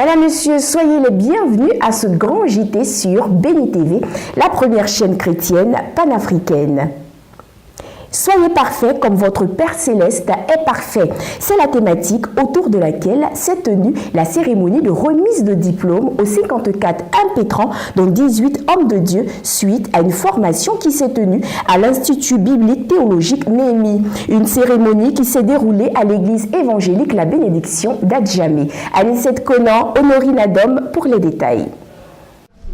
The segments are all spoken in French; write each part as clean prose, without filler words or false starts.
Madame, Monsieur, soyez les bienvenus à ce grand JT sur Béni TV, la première chaîne chrétienne panafricaine. Soyez parfaits comme votre Père Céleste est parfait. C'est la thématique autour de laquelle s'est tenue la cérémonie de remise de diplôme aux 54 impétrants, dont 18 hommes de Dieu, suite à une formation qui s'est tenue à l'Institut biblique théologique Néhémie. Une cérémonie qui s'est déroulée à l'église évangélique La Bénédiction d'Adjamé. Anicette Conan, Honorine Adom pour les détails.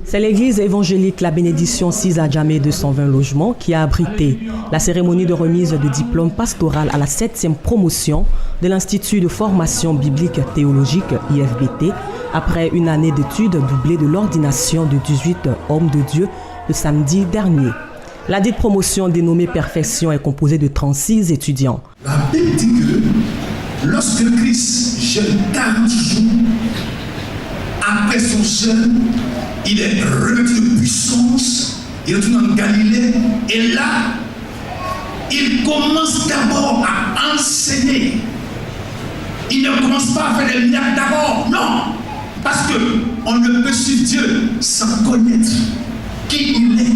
C'est l'église évangélique La Bénédiction 6 à Adjamé 220 logements qui a abrité la cérémonie de remise de diplôme pastoral à la 7e promotion de l'Institut de formation biblique théologique IFBT après une année d'études doublée de l'ordination de 18 hommes de Dieu le samedi dernier. La dite promotion dénommée Perfection est composée de 36 étudiants. La Bible dit que lorsque Christ jeûne 40 jours, après son jeûne, il est revêtu de puissance, il retourne en Galilée, et là, il commence d'abord à enseigner. Il ne commence pas à faire des miracles d'abord, non, parce qu'on ne peut suivre Dieu sans connaître qui il est,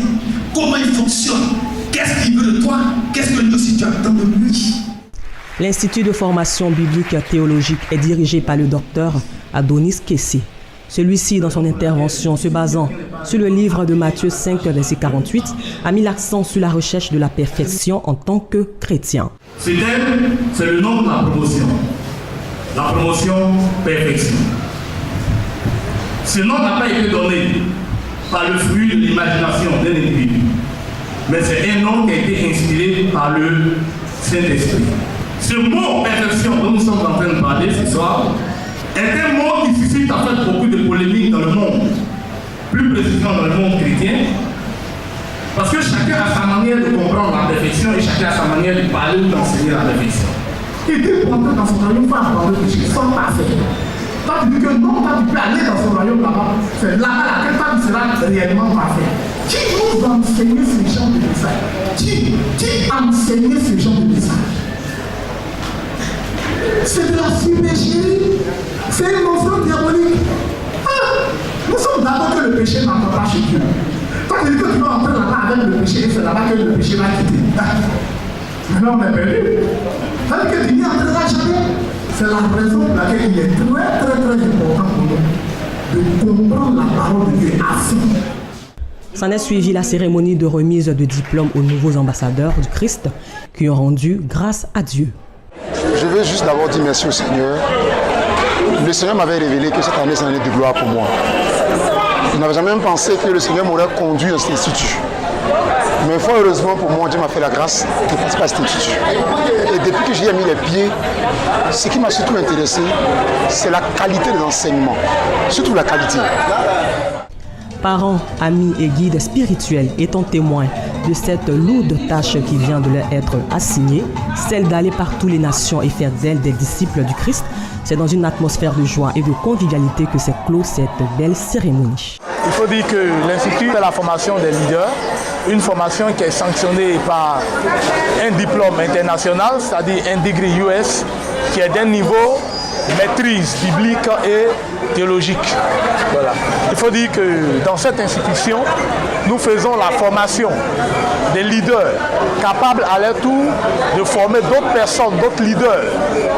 comment il fonctionne, qu'est-ce qu'il veut de toi, qu'est-ce que aussi tu attends de lui. L'Institut de formation biblique théologique est dirigé par le docteur Adonis Kessé. Celui-ci, dans son intervention se basant sur le livre de Matthieu 5, verset 48, a mis l'accent sur la recherche de la perfection en tant que chrétien. Ce thème, c'est le nom de la promotion. La promotion perfection. Ce nom n'a pas été donné par le fruit de l'imagination d'un individu, mais c'est un nom qui a été inspiré par le Saint-Esprit. Ce mot perfection dont nous sommes en train de parler ce soir est un mot qui suscite en fait beaucoup de polémiques dans le monde, plus précisément dans le monde chrétien, parce que chacun a sa manière de comprendre la perfection et chacun a sa manière de parler ou d'enseigner la perfection. Et Dieu pour entrer dans son royaume, pas apprendre le péché, sans parfait. Toi tu dis que non, toi tu peux aller dans son royaume là-bas, c'est là-bas laquelle toi tu seras réellement parfait. Qui nous a enseigné ce genre de message? Qui a enseigné ce genre de message? C'est de la supercherie, c'est une notion diabolique. Nous sommes d'accord que le péché n'entre pas chez Dieu. Toi tu dis que tu vas entrer là-bas avec le péché et c'est là-bas que le péché va quitter. Maintenant on est perdu. C'est-à-dire que tu n'y entreras jamais. C'est la raison pour laquelle il est très important pour nous de comprendre la parole de Dieu à fond. S'en est suivi la cérémonie de remise de diplôme aux nouveaux ambassadeurs du Christ qui ont rendu grâce à Dieu. Je veux juste d'abord dire merci au Seigneur. Le Seigneur m'avait révélé que cette année, c'est une année de gloire pour moi. Je n'avais jamais pensé que le Seigneur m'aurait conduit à cet institut. Mais fort heureusement pour moi, Dieu m'a fait la grâce de participer à cet institut. Et depuis que j'y ai mis les pieds, ce qui m'a surtout intéressé, c'est la qualité des enseignements. Surtout la qualité. Parents, amis et guides spirituels étant témoins de cette lourde tâche qui vient de leur être assignée, celle d'aller par toutes les nations et faire d'elles des disciples du Christ, c'est dans une atmosphère de joie et de convivialité que s'est close cette belle cérémonie. Il faut dire que l'Institut fait la formation des leaders, une formation qui est sanctionnée par un diplôme international, c'est-à-dire un degré US, qui est d'un niveau maîtrise biblique et théologique. Voilà. Il faut dire que dans cette institution, nous faisons la formation des leaders capables à leur tour de former d'autres personnes, d'autres leaders,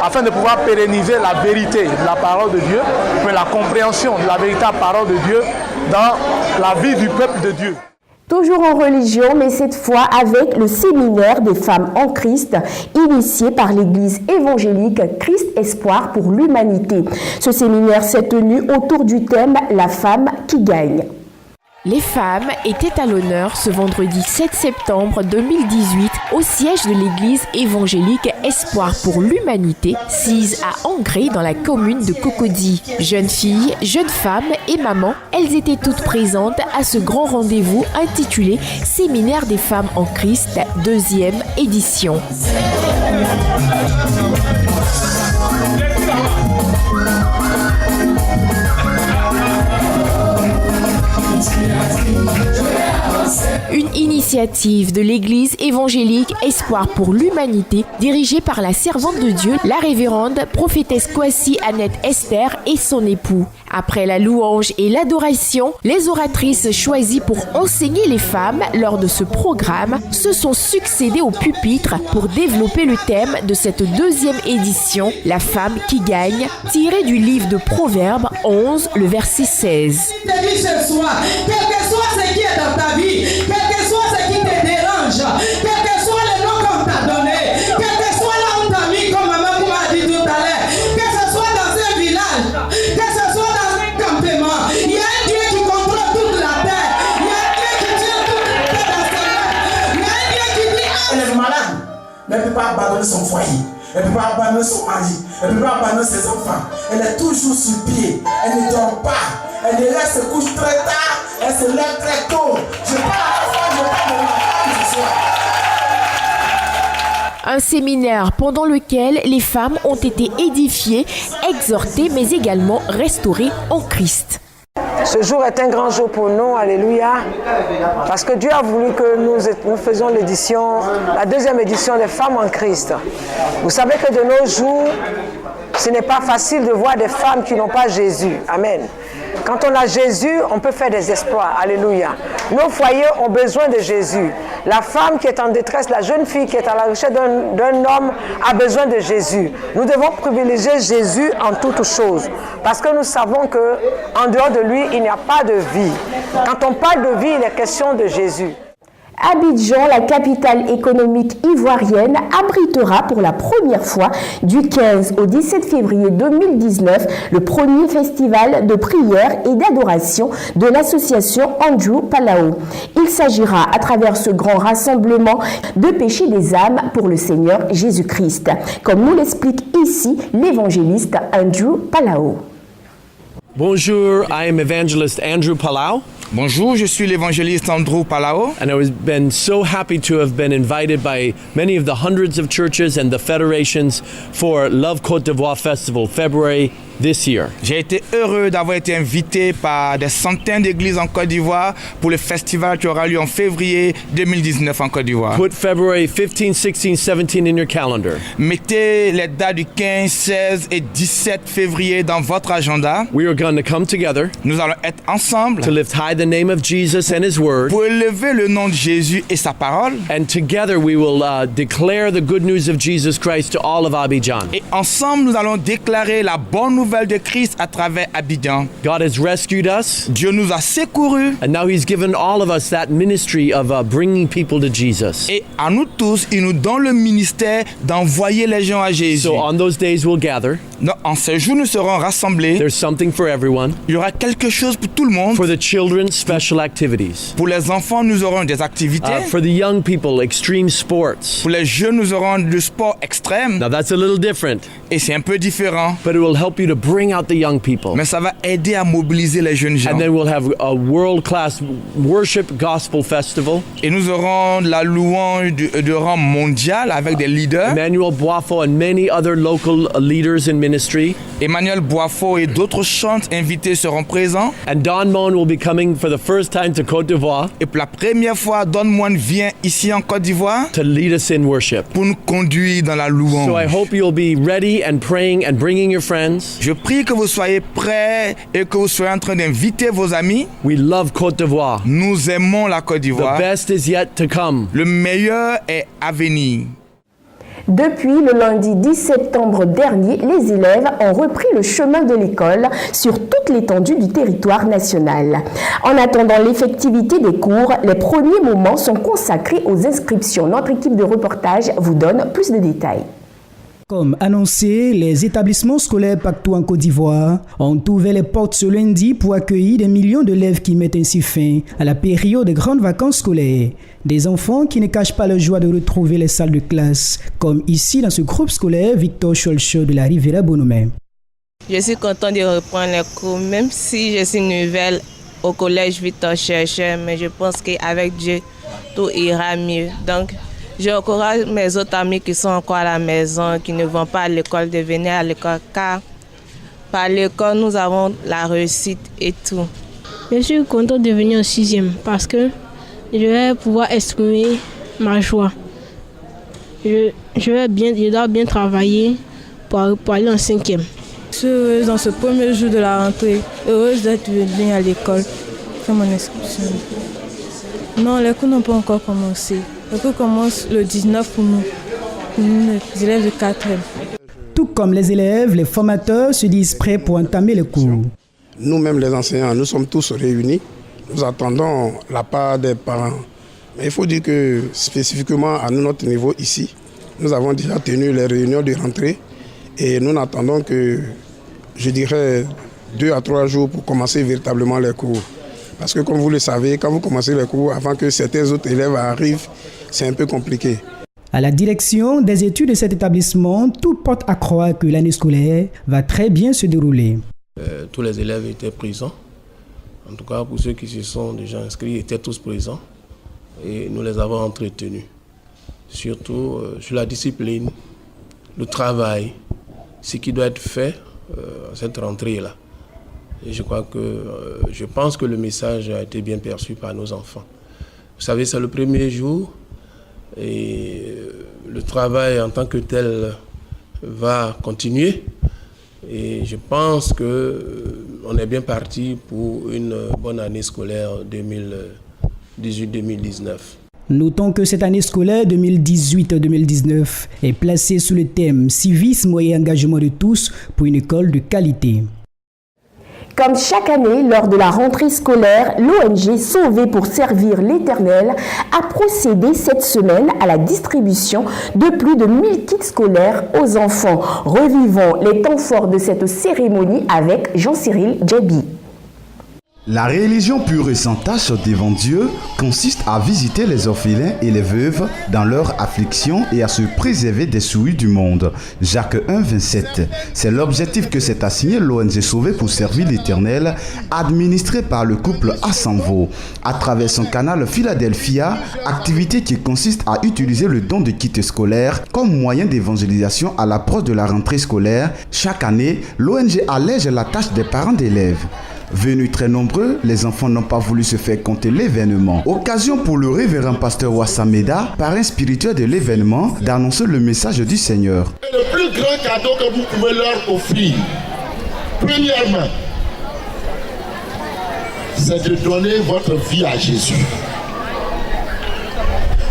afin de pouvoir pérenniser la vérité de la parole de Dieu, mais la compréhension de la véritable parole de Dieu dans la vie du peuple de Dieu. Toujours en religion, mais cette fois avec le séminaire des femmes en Christ, initié par l'église évangélique Christ Espoir pour l'humanité. Ce séminaire s'est tenu autour du thème « La femme qui gagne ». Les femmes étaient à l'honneur ce vendredi 7 septembre 2018 au siège de l'église évangélique Espoir pour l'humanité, sise à Angré dans la commune de Cocody. Jeunes filles, jeunes femmes et mamans, elles étaient toutes présentes à ce grand rendez-vous intitulé Séminaire des femmes en Christ, 2e édition. Une initiative l'initiative de l'Église évangélique Espoir pour l'humanité, dirigée par la servante de Dieu, la révérende prophétesse Kwasi Annette Esther et son époux. Après la louange et l'adoration, les oratrices choisies pour enseigner les femmes lors de ce programme se sont succédées au pupitre pour développer le thème de cette deuxième édition, la femme qui gagne, tiré du livre de Proverbes 11, le verset 16. Quel que soit ce qui est dans ta vie, quel que soit ce qui te dérange, quel que soit le nom qu'on t'a donné, quel que soit là où t'as mis, comme maman m'a dit tout à l'heure, que ce soit dans un village, que ce soit dans un campement, il y a un Dieu qui contrôle toute la terre, il y a un Dieu qui tient toute la terre dans ses mains, il y a un Dieu qui dit elle est malade, mais elle ne peut pas abandonner son foyer, elle ne peut pas abandonner son mari, elle ne peut pas abandonner ses enfants, elle est toujours sur pied, elle ne dort pas. Elle se couche très tard, elle se lève très tôt. Je parle à la fois, je parle de ma femme ce soir. Un séminaire pendant lequel les femmes ont été édifiées, exhortées, mais également restaurées en Christ. Ce jour est un grand jour pour nous, alléluia, parce que Dieu a voulu que nous faisions la deuxième édition des femmes en Christ. Vous savez que de nos jours, ce n'est pas facile de voir des femmes qui n'ont pas Jésus. Amen. Quand on a Jésus, on peut faire des exploits. Alléluia. Nos foyers ont besoin de Jésus. La femme qui est en détresse, la jeune fille qui est à la recherche d'un homme a besoin de Jésus. Nous devons privilégier Jésus en toutes choses. Parce que nous savons qu'en dehors de lui, il n'y a pas de vie. Quand on parle de vie, il est question de Jésus. Abidjan, la capitale économique ivoirienne, abritera pour la première fois du 15 au 17 février 2019 le premier festival de prière et d'adoration de l'association Andrew Palao. Il s'agira à travers ce grand rassemblement de pécher des âmes pour le Seigneur Jésus-Christ, comme nous l'explique ici l'évangéliste Andrew Palao. Bonjour, I am evangelist Andrew Palao. Bonjour, je suis l'évangéliste Andrew Palao. And I've been so happy to have been invited by many of the hundreds of churches and the federations for Love Côte d'Ivoire Festival, February this year. J'ai été heureux d'avoir été invité par des centaines d'églises en Côte d'Ivoire pour le festival qui aura lieu en février 2019 en Côte d'Ivoire. Put February 15, 16, 17 in your calendar. Mettez les dates du 15, 16 et 17 février dans votre agenda. We are going to come together. Nous allons être ensemble to lift high the name of Jesus and His Word. Pour élever le nom de Jésus et sa parole. And together we will declare the good news of Jesus Christ to all of Abidjan. Et ensemble nous allons déclarer la bonne nouvelle de Christ à travers Abidjan. God has rescued us. Dieu nous a secourus. And now He's given all of us that ministry of bringing people to Jesus. Et à nous tous, il nous donne le ministère d'envoyer les gens à Jésus. So on those days we'll gather. En ces jours, nous serons rassemblés. There's something for everyone. Il y aura quelque chose pour tout le monde. For the children, special activities. Pour les enfants, nous aurons des activités. For the young people, extreme sports. Pour les jeunes, nous aurons du sport extrême. Now that's a little different. Et c'est un peu différent. But it will help you to bring out the young people. Mais ça va aider à mobiliser les jeunes gens. And then we'll have a world-class worship gospel festival. Et nous aurons la louange de rang mondial avec des leaders. Emmanuel Boifo and many other local leaders in ministry. Emmanuel Boifo et d'autres chantres invités seront présents. And Don Moen will be coming for the first time to Côte d'Ivoire. Et pour la première fois, Don Moen vient ici en Côte d'Ivoire. To lead us in worship. Pour nous conduire dans la louange. So I hope you'll be ready and praying and bringing your friends. Je prie que vous soyez prêts et que vous soyez en train d'inviter vos amis. We love Côte d'Ivoire. Nous aimons la Côte d'Ivoire. The best is yet to come. Le meilleur est à venir. Depuis le lundi 10 septembre dernier, les élèves ont repris le chemin de l'école sur toute l'étendue du territoire national. En attendant l'effectivité des cours, les premiers moments sont consacrés aux inscriptions. Notre équipe de reportage vous donne plus de détails. Comme annoncé, les établissements scolaires partout en Côte d'Ivoire ont ouvert les portes ce lundi pour accueillir des millions d'élèves qui mettent ainsi fin à la période des grandes vacances scolaires. Des enfants qui ne cachent pas leur joie de retrouver les salles de classe, comme ici dans ce groupe scolaire Victor Cholcho de la Riviera Bonomé. Je suis content de reprendre les cours, même si je suis nouvelle au collège Victor Cholcho, mais je pense qu'avec Dieu, tout ira mieux. Donc, j'encourage mes autres amis qui sont encore à la maison, qui ne vont pas à l'école, de venir à l'école, car par l'école, nous avons la réussite et tout. Je suis content de venir au 6e parce que je vais pouvoir exprimer ma joie. Je dois bien travailler pour aller en 5e. Je suis heureuse dans ce premier jour de la rentrée, heureuse d'être venue à l'école, faire mon inscription. Non, les cours n'ont pas encore commencé. Les cours commencent le 19 pour nous, les élèves de 4e. Tout comme les élèves, les formateurs se disent prêts pour entamer les cours. Nous-mêmes les enseignants, nous sommes tous réunis. Nous attendons la part des parents. Mais il faut dire que spécifiquement à notre niveau ici, nous avons déjà tenu les réunions de rentrée et nous n'attendons que, je dirais, 2 à 3 jours pour commencer véritablement les cours. Parce que comme vous le savez, quand vous commencez les cours, avant que certains autres élèves arrivent, c'est un peu compliqué. À la direction des études de cet établissement, tout porte à croire que l'année scolaire va très bien se dérouler. Tous les élèves étaient présents. En tout cas, pour ceux qui se sont déjà inscrits, ils étaient tous présents. Et nous les avons entretenus. Surtout sur la discipline, le travail, ce qui doit être fait à cette rentrée-là. Et je pense que le message a été bien perçu par nos enfants. Vous savez, c'est le premier jour et le travail en tant que tel va continuer. Et je pense qu'on est bien parti pour une bonne année scolaire 2018-2019. Notons que cette année scolaire 2018-2019 est placée sous le thème « Civisme et engagement de tous pour une école de qualité ». Comme chaque année, lors de la rentrée scolaire, l'ONG Sauver pour servir l'Éternel a procédé cette semaine à la distribution de plus de 1000 kits scolaires aux enfants. Revivons les temps forts de cette cérémonie avec Jean-Cyril Djebi. La religion pure et sans tache devant Dieu consiste à visiter les orphelins et les veuves dans leur affliction et à se préserver des souilles du monde. Jacques 1, 27. C'est l'objectif que s'est assigné l'ONG Sauver pour servir l'Éternel, administré par le couple Assanvo, à travers son canal Philadelphia, activité qui consiste à utiliser le don de kits scolaires comme moyen d'évangélisation à l'approche de la rentrée scolaire. Chaque année, l'ONG allège la tâche des parents d'élèves. Venus très nombreux, les enfants n'ont pas voulu se faire compter l'événement. Occasion pour le révérend pasteur Wassameda, parrain spirituel de l'événement, d'annoncer le message du Seigneur. Le plus grand cadeau que vous pouvez leur offrir, premièrement, c'est de donner votre vie à Jésus.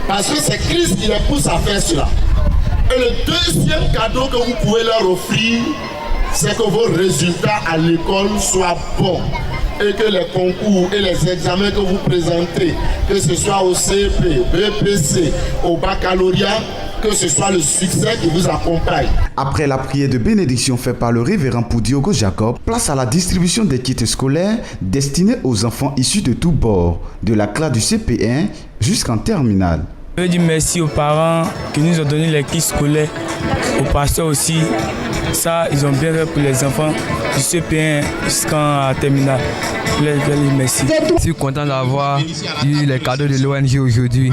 Parce que c'est Christ qui les pousse à faire cela. Et le deuxième cadeau que vous pouvez leur offrir, c'est que vos résultats à l'école soient bons et que les concours et les examens que vous présentez, que ce soit au CEP, BPC, au baccalauréat, que ce soit le succès qui vous accompagne. Après la prière de bénédiction faite par le révérend Poudiogo Jacob, place à la distribution des kits scolaires destinés aux enfants issus de tous bords, de la classe du CP1 jusqu'en terminale. Je veux dire merci aux parents qui nous ont donné les kits scolaires, aux pasteurs aussi. Ça, ils ont bien fait pour les enfants du CP1 jusqu'en terminale. Merci. Je suis content d'avoir eu les cadeaux de l'ONG aujourd'hui.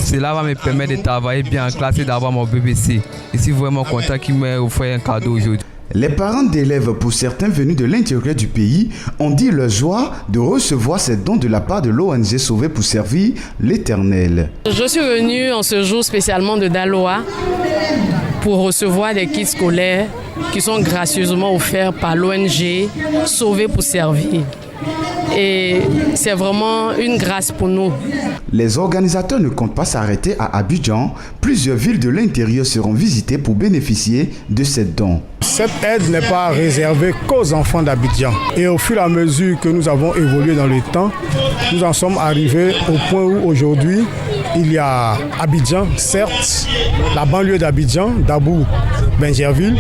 Cela va me permettre de travailler bien en classe et d'avoir mon BBC. Je suis vraiment content qu'ils m'aient offert un cadeau aujourd'hui. Les parents d'élèves, pour certains venus de l'intérieur du pays, ont dit leur joie de recevoir ces dons de la part de l'ONG Sauver pour servir l'Éternel. Je suis venue en ce jour spécialement de Daloa pour recevoir des kits scolaires qui sont gracieusement offerts par l'ONG Sauver pour servir. Et c'est vraiment une grâce pour nous. Les organisateurs ne comptent pas s'arrêter à Abidjan. Plusieurs villes de l'intérieur seront visitées pour bénéficier de ces dons. Cette aide n'est pas réservée qu'aux enfants d'Abidjan. Et au fur et à mesure que nous avons évolué dans le temps, nous en sommes arrivés au point où aujourd'hui, il y a Abidjan, certes, la banlieue d'Abidjan, Dabou, Benjerville,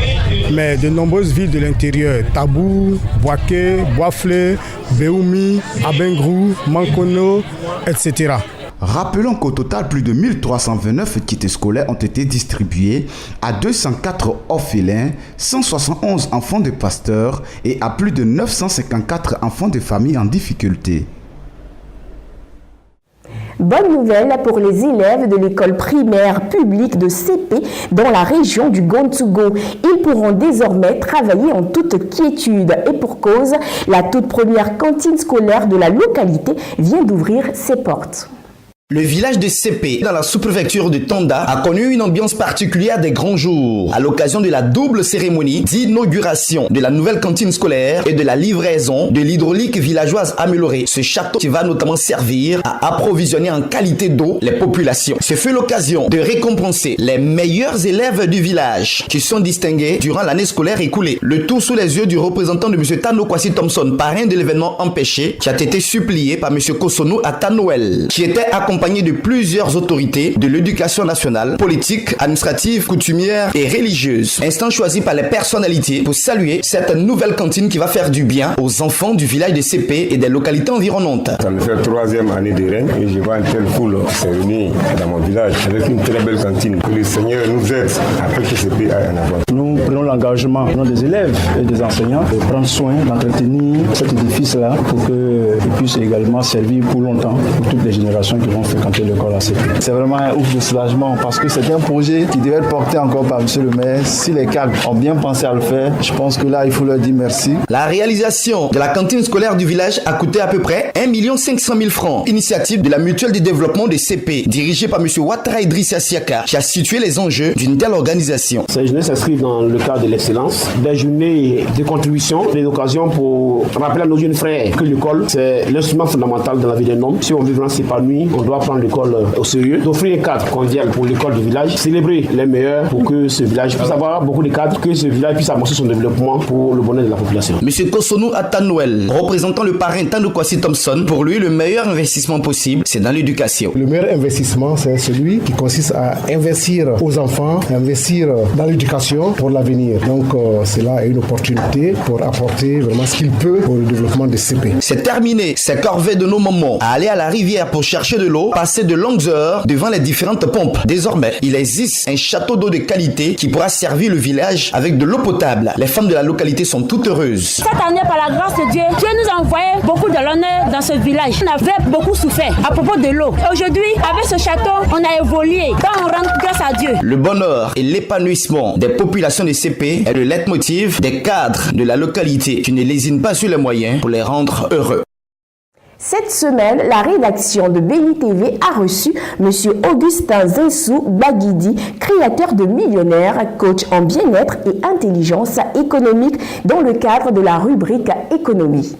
mais de nombreuses villes de l'intérieur, Tabou, Boaké, Boaflé, Béoumi, Abengrou, Mankono, etc. Rappelons qu'au total, plus de 1329 kits scolaires ont été distribués à 204 orphelins, 171 enfants de pasteurs et à plus de 954 enfants de familles en difficulté. Bonne nouvelle pour les élèves de l'école primaire publique de CP dans la région du Gontougo. Ils pourront désormais travailler en toute quiétude et pour cause, la toute première cantine scolaire de la localité vient d'ouvrir ses portes. Le village de CP, dans la sous-préfecture de Tonda, a connu une ambiance particulière des grands jours, à l'occasion de la double cérémonie d'inauguration de la nouvelle cantine scolaire et de la livraison de l'hydraulique villageoise améliorée. Ce château qui va notamment servir à approvisionner en qualité d'eau les populations. Ce fut l'occasion de récompenser les meilleurs élèves du village qui sont distingués durant l'année scolaire écoulée. Le tout sous les yeux du représentant de M. Tano Kwasi Thompson, parrain de l'événement empêché, qui a été supplié par M. Kosonou Atanoel, qui était accompagné de plusieurs autorités de l'éducation nationale, politique, administrative, coutumière et religieuse. Instant choisi par les personnalités pour saluer cette nouvelle cantine qui va faire du bien aux enfants du village de CP et des localités environnantes. Ça me fait 3e année de règne et je vois une telle foule s'est réunie dans mon village avec une très belle cantine. Que le Seigneur nous aide afin que CP aille en avant. Nous prenons l'engagement des élèves et des enseignants de prendre soin d'entretenir cet édifice-là pour qu'il puisse également servir pour longtemps pour toutes les générations qui vont fréquenter l'école à CP. C'est vraiment un ouf de soulagement parce que c'est un projet qui devait être porté encore par M. le maire. Si les cadres ont bien pensé à le faire, je pense que là, il faut leur dire merci. La réalisation de la cantine scolaire du village a coûté à peu près 1 500 000 francs. Initiative de la mutuelle de développement de CP, dirigée par M. Ouattara Idrissa Siaka, qui a situé les enjeux d'une telle organisation. Ces journées s'inscrivent dans le cadre de l'excellence, des journées de contribution, des occasions pour rappeler à nos jeunes frères que l'école, c'est l'instrument fondamental de la vie d'un homme. Si on veut vraiment s'épanouir, on doit prendre l'école au sérieux, d'offrir un cadre convivial pour l'école du village, célébrer les meilleurs pour que ce village puisse avoir beaucoup de cadres, que ce village puisse amorcer son développement pour le bonheur de la population. Monsieur Kosonou Atanoel, représentant le parrain Tano Kwasi Thompson, pour lui, le meilleur investissement possible, c'est dans l'éducation. Le meilleur investissement, c'est celui qui consiste à investir aux enfants, investir dans l'éducation pour l'avenir. Donc, cela est une opportunité pour apporter vraiment ce qu'il peut pour le développement des CP. C'est terminé, c'est corvée de nos moments à aller à la rivière pour chercher de l'eau, passer de longues heures devant les différentes pompes. Désormais, il existe un château d'eau de qualité qui pourra servir le village avec de l'eau potable. Les femmes de la localité sont toutes heureuses. Cette année, par la grâce de Dieu, Dieu nous a envoyé beaucoup de l'honneur dans ce village. On avait beaucoup souffert à propos de l'eau. Aujourd'hui, avec ce château, on a évolué. Donc, on rend grâce à Dieu. Le bonheur et l'épanouissement des populations de CP est le leitmotiv des cadres de la localité qui ne lésinent pas sur les moyens pour les rendre heureux. Cette semaine, la rédaction de Béni TV a reçu M. Augustin Zinsou Baguidi, créateur de Millionnaire, coach en bien-être et intelligence économique dans le cadre de la rubrique Économie.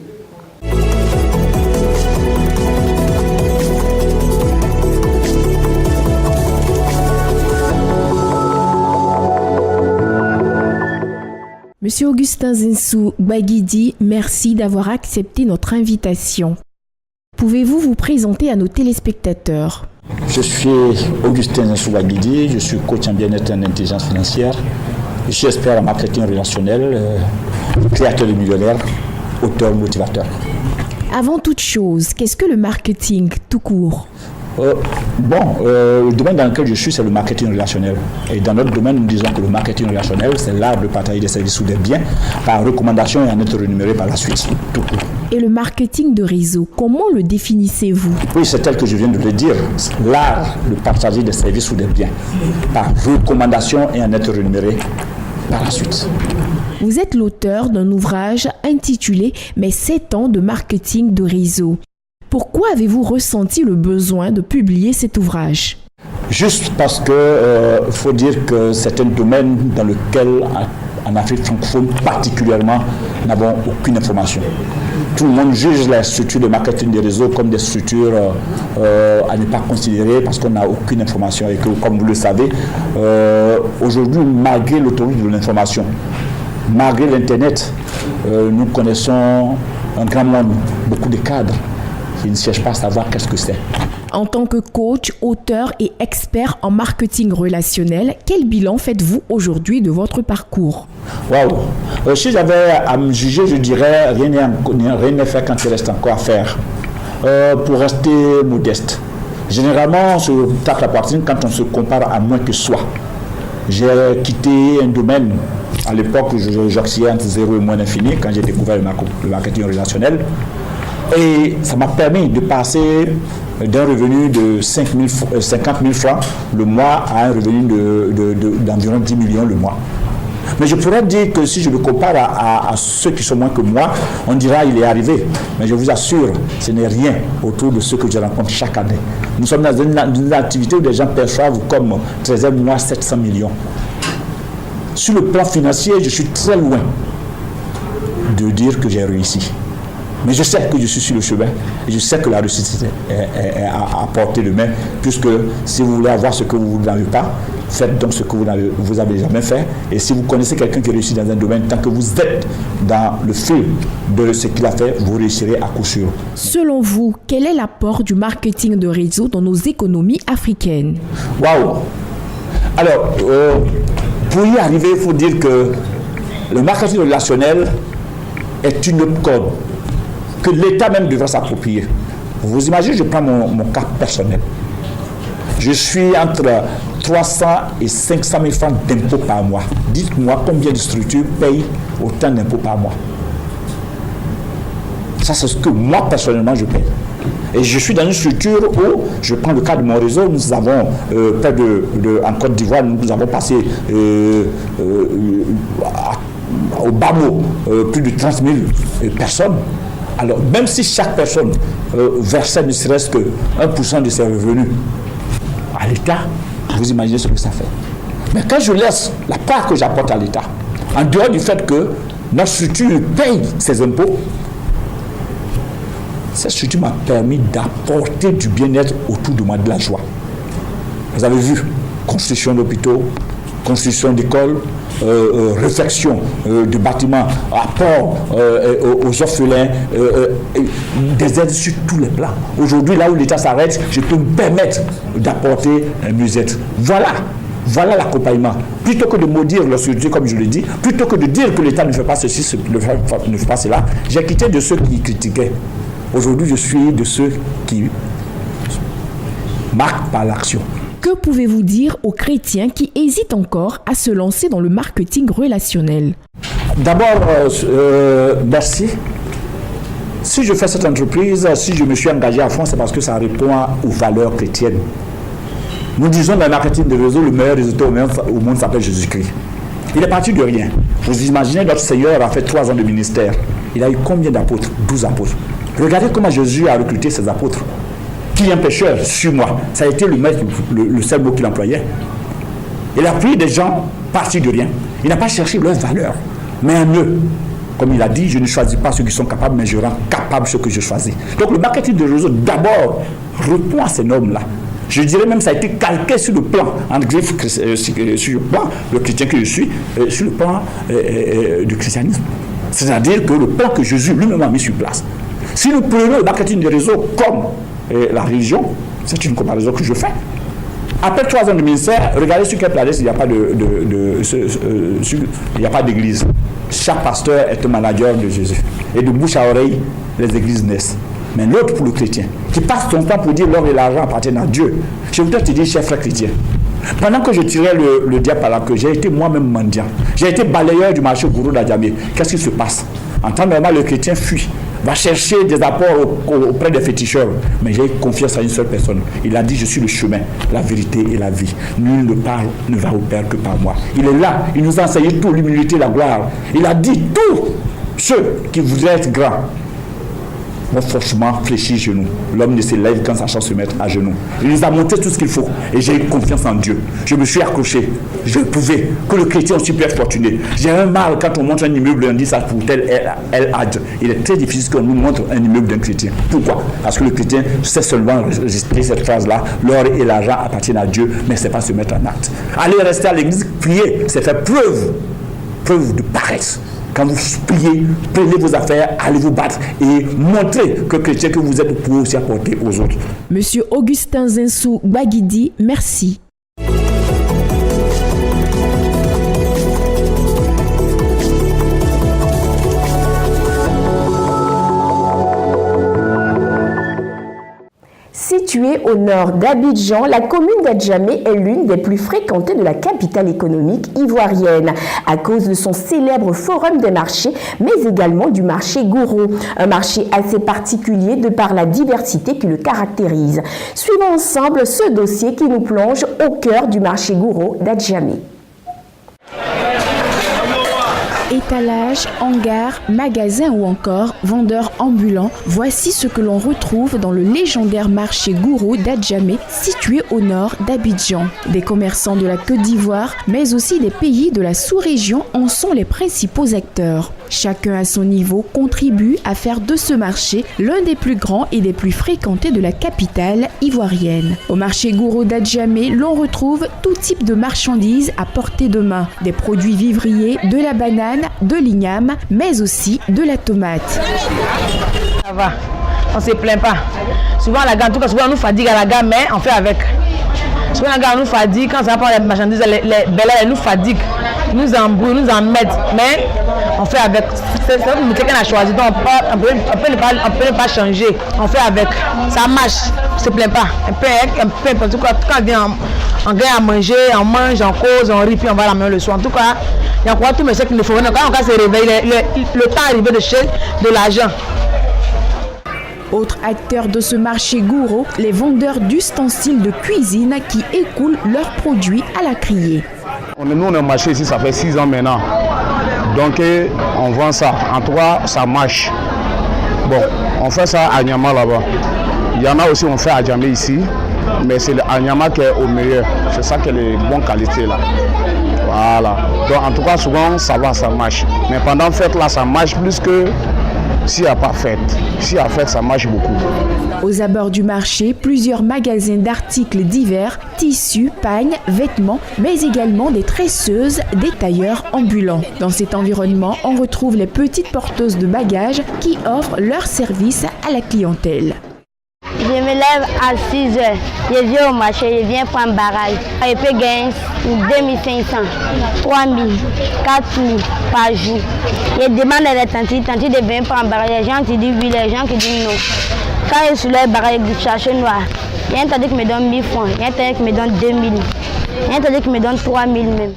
Monsieur Augustin Zinsou Baguidi, merci d'avoir accepté notre invitation. Pouvez-vous vous présenter à nos téléspectateurs? Je suis Augustin Zinsou Baguidi, je suis coach en bien-être et en intelligence financière. Je suis expert en marketing relationnel, créateur de millionnaires, auteur, motivateur. Avant toute chose, qu'est-ce que le marketing tout court? Le domaine dans lequel je suis, c'est le marketing relationnel. Et dans notre domaine, nous disons que le marketing relationnel, c'est l'art de partager des services ou des biens par recommandation et en être rémunéré par la suite. Tout court. Et le marketing de réseau, comment le définissez-vous? Oui, c'est tel que je viens de le dire. L'art de partager des services ou des biens par recommandation et en être rémunéré par la suite. Vous êtes l'auteur d'un ouvrage intitulé « Mes 7 ans de marketing de réseau ». Pourquoi avez-vous ressenti le besoin de publier cet ouvrage? Juste parce que faut dire que c'est un domaine dans lequel, en Afrique francophone particulièrement, nous n'avons aucune information. Tout le monde juge les structures de marketing des réseaux comme des structures à ne pas considérer parce qu'on n'a aucune information. Et que, comme vous le savez, aujourd'hui, malgré l'autorité de l'information, malgré l'Internet, nous connaissons un grand monde, beaucoup de cadres qui ne cherchent pas à savoir qu'est-ce que c'est. En tant que coach, auteur et expert en marketing relationnel, quel bilan faites-vous aujourd'hui de votre parcours? Waouh! Si j'avais à me juger, je dirais rien n'est fait quand il reste encore à faire. Pour rester modeste. Généralement, on se tape la poitrine quand on se compare à moins que soi. J'ai quitté un domaine. À l'époque, j'oscillais entre 0 et moins l'infini quand j'ai découvert le marketing relationnel. Et ça m'a permis de passer d'un revenu de 50 000 francs le mois à un revenu d'environ 10 millions le mois. Mais je pourrais dire que si je le compare à ceux qui sont moins que moi, on dira il est arrivé. Mais je vous assure, ce n'est rien autour de ce que je rencontre chaque année. Nous sommes dans une activité où des gens perçoivent comme 13e mois 700 millions. Sur le plan financier, je suis très loin de dire que j'ai réussi. Mais je sais que je suis sur le chemin et je sais que la réussite est à portée de main, puisque si vous voulez avoir ce que vous n'avez pas, faites donc ce que vous n'avez jamais fait. Et si vous connaissez quelqu'un qui réussit dans un domaine, tant que vous êtes dans le fil de ce qu'il a fait, vous réussirez à coup sûr. Selon vous, quel est l'apport du marketing de réseau dans nos économies africaines? Waouh! Alors, pour y arriver, il faut dire que le marketing relationnel est une code que l'État même devrait s'approprier. Vous imaginez, je prends mon cas personnel. Je suis entre 300 et 500 000 francs d'impôts par mois. Dites-moi combien de structures payent autant d'impôts par mois. Ça, c'est ce que moi, personnellement, je paye. Et je suis dans une structure où, je prends le cas de mon réseau, nous avons, près en Côte d'Ivoire, nous avons passé au bas mot plus de 30 000 personnes. Alors, même si chaque personne versait ne serait-ce que 1% de ses revenus à l'État, vous imaginez ce que ça fait. Mais quand je laisse la part que j'apporte à l'État, en dehors du fait que notre structure paye ses impôts, cette structure m'a permis d'apporter du bien-être autour de moi, de la joie. Vous avez vu, construction d'hôpitaux, construction d'écoles, réfection de bâtiments, apport aux orphelins, des aides sur tous les plans. Aujourd'hui, là où l'État s'arrête, je peux me permettre d'apporter un mieux-être. Voilà l'accompagnement. Plutôt que de maudire leur structure, comme je le dis, plutôt que de dire que l'État ne fait pas ceci, ne fait pas cela, j'ai quitté de ceux qui critiquaient. Aujourd'hui, je suis de ceux qui marquent par l'action. Que pouvez-vous dire aux chrétiens qui hésitent encore à se lancer dans le marketing relationnel? D'abord, merci. Si je fais cette entreprise, si je me suis engagé à fond, c'est parce que ça répond aux valeurs chrétiennes. Nous disons dans le marketing de réseau, le meilleur résultat au monde s'appelle Jésus-Christ. Il est parti de rien. Vous imaginez, notre Seigneur a fait 3 ans de ministère. Il a eu combien d'apôtres? 12 apôtres. Regardez comment Jésus a recruté ses apôtres. Qui est un pécheur? Suis-moi. Ça a été le seul mot qu'il employait. Il a pris des gens partis de rien. Il n'a pas cherché leurs valeurs, mais un eux. Comme il a dit, je ne choisis pas ceux qui sont capables, mais je rends capables ceux que je choisis. Donc le marketing de réseau, d'abord, répond à ces normes-là. Je dirais même que ça a été calqué sur le plan, en griffe, sur le plan, le chrétien que je suis, sur le plan du christianisme. C'est-à-dire que le plan que Jésus lui-même a mis sur place. Si nous prenons le marketing de réseau comme la religion, c'est une comparaison que je fais. Après 3 ans de ministère, regardez sur quelle planète il n'y a pas il n'y a pas d'église. Chaque pasteur est un manager de Jésus. Et de bouche à oreille, les églises naissent. Mais l'autre pour le chrétien, qui passe son temps pour dire l'or et l'argent appartiennent à Dieu. Je voudrais te dire, cher frère chrétien, pendant que je tirais le diable par la queue, j'ai été moi-même mendiant. J'ai été balayeur du marché Gourou d'Adjamé. Qu'est-ce qui se passe? En temps normal, le chrétien fuit, va chercher des apports auprès des féticheurs. Mais j'ai confiance à une seule personne. Il a dit, je suis le chemin, la vérité et la vie. Nul ne va au Père que par moi. Il est là, il nous a enseigné tout, l'humilité, la gloire. Il a dit, tous ceux qui voudraient être grands vont forcément fléchir genoux. L'homme ne s'élève qu'en sachant se mettre à genoux. Il nous a montré tout ce qu'il faut. Et j'ai eu confiance en Dieu. Je me suis accroché. Je pouvais. Que le chrétien aussi peut être fortuné. J'ai un mal quand on montre un immeuble et on dit ça pour tel El Hadj. Il est très difficile qu'on nous montre un immeuble d'un chrétien. Pourquoi? Parce que le chrétien sait seulement résister cette phrase-là. L'or et l'argent appartiennent à Dieu, mais ce n'est pas se mettre en acte. Aller rester à l'église, prier, c'est faire preuve de paresse. Quand vous priez, prenez vos affaires, allez vous battre et montrez que chrétien que vous êtes, vous pouvez aussi apporter aux autres. Monsieur Augustin Zinsou Baguidi, merci. Située au nord d'Abidjan, la commune d'Adjamé est l'une des plus fréquentées de la capitale économique ivoirienne à cause de son célèbre forum des marchés, mais également du marché Gourou, un marché assez particulier de par la diversité qui le caractérise. Suivons ensemble ce dossier qui nous plonge au cœur du marché Gourou d'Adjamé. Étalage, hangar, magasin ou encore vendeurs ambulants, voici ce que l'on retrouve dans le légendaire marché Gouro d'Adjamé, situé au nord d'Abidjan. Des commerçants de la Côte d'Ivoire, mais aussi des pays de la sous-région en sont les principaux acteurs. Chacun à son niveau contribue à faire de ce marché l'un des plus grands et des plus fréquentés de la capitale ivoirienne. Au marché Gouro d'Adjamé, l'on retrouve tout type de marchandises à portée de main, des produits vivriers, de la banane, de l'igname, mais aussi de la tomate. Ça va, on ne se plaint pas. Souvent la gare, en tout cas souvent on nous fatigue à la gare, mais on fait avec. Souvent la gare nous fatigue, quand ça prend les marchandises, les belles elles nous fatiguent, nous embrouillent, nous en mettent, mais on fait avec. C'est que quelqu'un a choisi, donc on peut ne pas changer, on fait avec. Ça marche, on ne se plaint pas. En tout cas, quand on vient, on gagne à manger, on mange, on cause, on rit, puis on va à la maison le soir. En tout cas, il y a quoi tout mais c'est qu'il ne faut. Quand on se réveille, le temps arrivé de chercher de l'argent. Autre acteur de ce marché Gouro, les vendeurs d'ustensiles de cuisine qui écoulent leurs produits à la criée. Nous, on a marché ici, ça fait 6 ans maintenant. Donc, on vend ça. En tout cas, ça marche. Bon, on fait ça à Nyama là-bas. Il y en a aussi, on fait à Djamé ici. Mais c'est le Nyama qui est au meilleur. C'est ça qui est de bonne qualité là. Voilà. Donc, en tout cas, souvent, ça va, ça marche. Mais pendant la fête là, ça marche plus que s'il n'y a pas fête. S'il y a fête, ça marche beaucoup. Aux abords du marché, plusieurs magasins d'articles divers, tissus, pagnes, vêtements, mais également des tresseuses, des tailleurs ambulants. Dans cet environnement, on retrouve les petites porteuses de bagages qui offrent leur service à la clientèle. Je me lève à 6 h. Je viens au marché, je viens prendre barrage. Je peux gagner 2500, 3000, 4000 par jour. Je demande à la tante de venir prendre barrage. Les gens qui disent oui, les gens qui disent non. Quand je suis là, je cherche noir. Il y a un tante qui me donne 1000 francs, il y a un tante qui me donne 2000, il y a un tante qui me donne 3000 même.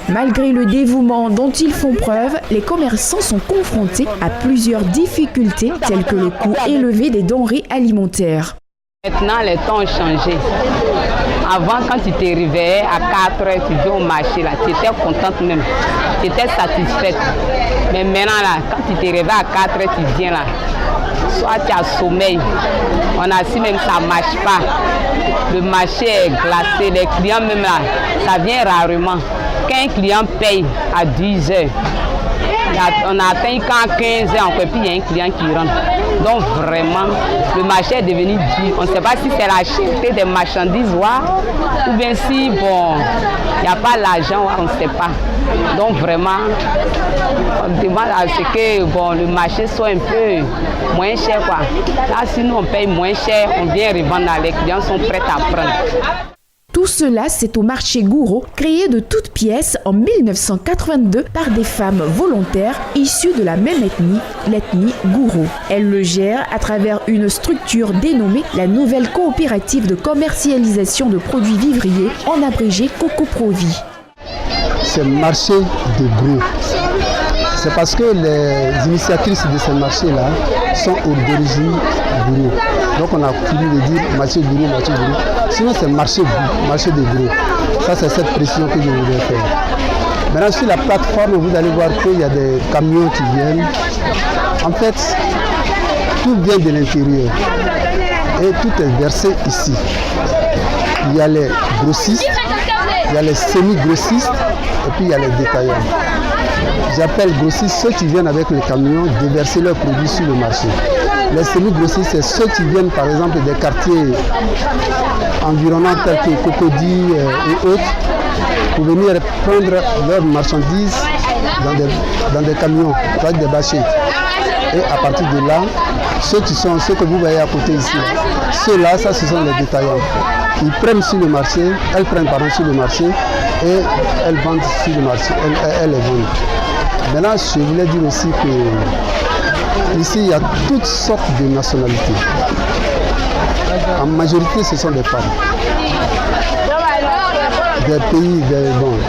Malgré le dévouement dont ils font preuve, les commerçants sont confrontés à plusieurs difficultés telles que le coût élevé des denrées alimentaires. Maintenant, les temps ont changé. Avant, quand tu te réveillais à 4 h, tu viens au marché, là, tu étais contente même. Tu étais satisfaite. Mais maintenant, là, quand tu te réveilles à 4 h, tu viens là. Soit tu as sommeil. On a su même que ça ne marche pas. Le marché est glacé. Les clients même là, ça vient rarement. Quand un client paye à 10 h, on a atteint quand 15 h encore, puis il y a un client qui rentre. Donc vraiment, le marché est devenu dur. On ne sait pas si c'est la cherté des marchandises ou bien si, bon, il n'y a pas l'argent, on ne sait pas. Donc vraiment, on demande à ce que bon, le marché soit un peu moins cher, quoi. Là, si nous on paye moins cher, on vient revendre, les clients sont prêts à prendre. Tout cela, c'est au marché Gouro, créé de toutes pièces en 1982 par des femmes volontaires issues de la même ethnie, l'ethnie Gouro. Elles le gèrent à travers une structure dénommée la Nouvelle Coopérative de Commercialisation de Produits Vivriers, en abrégé Cocoprovi. C'est marché de gros. C'est parce que les initiatrices de ce marché-là sont d'origine Gouro. Donc on a voulu le dire marché Gouro, marché Gouro. Sinon c'est marché de gros. Ça c'est cette précision que je voudrais faire. Maintenant sur la plateforme, vous allez voir qu'il y a des camions qui viennent. En fait, tout vient de l'intérieur. Et tout est versé ici. Il y a les grossistes, il y a les semi-grossistes et puis il y a les détaillants. J'appelle grossistes ceux qui viennent avec le camion déverser leurs produits sur le marché. Les semi-grossistes, c'est ceux qui viennent par exemple des quartiers environnants tels que Cocody et autres pour venir prendre leurs marchandises dans des camions, avec des bâchets. Et à partir de là, ceux que vous voyez à côté ici, ceux-là, ça ce sont les détaillants. Ils prennent sur le marché, elles prennent sur le marché et elles vendent sur le marché, elles les vendent. Maintenant, je voulais dire aussi que ici, il y a toutes sortes de nationalités. En majorité, ce sont des femmes. Des pays,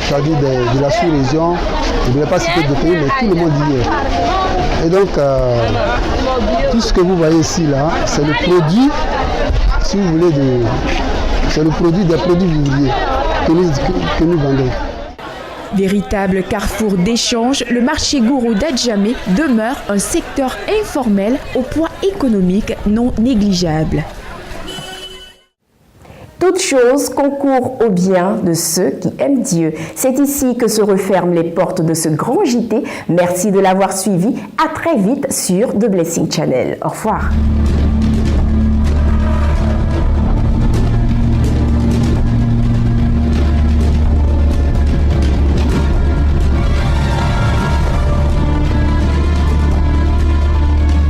c'est-à-dire de la sous-région, je ne voulais pas citer de pays, mais tout le monde y est. Et donc, tout ce que vous voyez ici, là, c'est le produit, si vous voulez, c'est le produit des produits vivriers que nous vendons. Véritable carrefour d'échange, le marché gourou d'Adjamé demeure un secteur informel au poids économique non négligeable. Toute chose concourt au bien de ceux qui aiment Dieu. C'est ici que se referment les portes de ce grand JT. Merci de l'avoir suivi. À très vite sur The Blessing Channel. Au revoir.